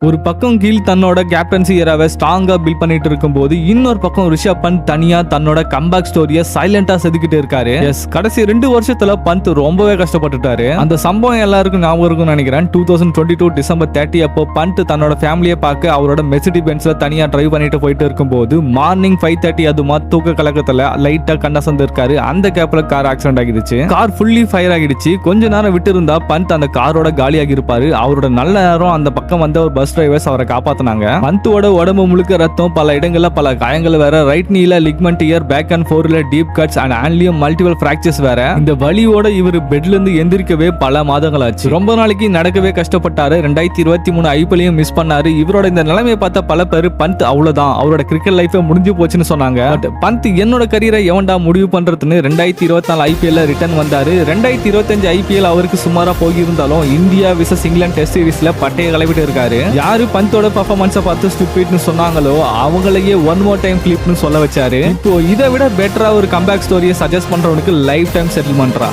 ஒரு பக்கம் கீழ் தன்னோட கேப்டன்சி ஏராவை ஸ்ட்ராங்கா பில்ட் பண்ணிட்டு இருக்கும்போது இன்னொரு பக்கம் ரிஷப் பந்த் தனியா தன்னோட கம்பேக் ஸ்டோரியை சைலண்டா செதுக்கிட்டு இருக்காரு. கடைசி 2 வருஷத்துல பந்த் ரொம்பவே கஷ்டப்பட்டுட்டாரு. அந்த சம்பவம் எல்லாருக்கும் ஞாபகம் இருக்கும்னு நினைக்கிறேன். 2022 டிசம்பர் 30 அப்போ பந்த் தன்னோட ஃபேமிலியை பார்க்க அவரோட மெர்சிடிஸ் பென்ஸ்ல தனியா டிரைவ் பண்ணிட்டு போயிட்டு இருக்கும்போது மார்னிங் 5:30 அதுமா தூக்க கலக்கத்துல லைட்டா கண்ணசந்து இருக்காரு. அந்த கேப்ல கார் ஆக்சிடென்ட் ஆகிடுச்சு. கார் ஃபுல்லி ஃபயர் ஆகிடுச்சு. கொஞ்ச நேரம் விட்டு இருந்தா பந்த் அந்த காரோட காலியாகி இருப்பாரு. அவரோட நல்ல நேரம் அந்த பக்கம் வந்த ஒரு பஸ் டிரைவர்ஸ் அவரை காப்பாத்தினாங்க. பந்தோட உடம்பு முழுக்க ரத்தம், பல இடங்கள்ல பல காயங்கள் வேற. ரைட் நீல லிக்மெண்ட் டியர், பேக் அண்ட் ஃபோர்ல டீப் கட்ஸ் அண்ட் ஹேண்ட்லயும் மல்டிபிள் பிராக்சர்ஸ் வேற. இந்த வலியோட இவர் பெட்ல இருந்து எந்திரிக்கவே பல மாதங்கள் ஆச்சு. ரொம்ப நாளைக்கு நடக்கவே கஷ்டப்பட்டாரு. 2023 ஐபிஎல்லையும் மிஸ் பண்ணாரு. இவரோட இந்த நிலைமையை பார்த்த பல பேர் பந்த் அவ்வளவுதான், அவரோட கிரிக்கெட் லைஃபே முடிஞ்சு போச்சுன்னு சொன்னாங்க. பந்த் என்னோட கரியரை எவன்டா முடிவு பண்றதுன்னு 2024 ஐபிஎல்ல ரிட்டர்ன் வந்தாரு. 2025 ஐபிஎல் அவருக்கு சுமாரா போயிருந்தாலும் இந்தியா விசஸ் இங்கிலாந்து டெஸ்ட் சீரிஸ்ல பட்டையை கிளப்பிட்டு இருக்காரு. யாரு பந்தோட பெர்ஃபார்மன்ஸை பார்த்து ஸ்டூபிட்னு சொன்னாங்களோ அவங்களையே ஒன் மோர் டைம் கிளிப்னு சொல்ல வச்சாரு. இப்போ இதை விட பெட்டரா ஒரு கம்பேக் ஸ்டோரியை சஜஸ்ட் பண்றவனுக்கு லைஃப் டைம் செட்டில் பண்றா.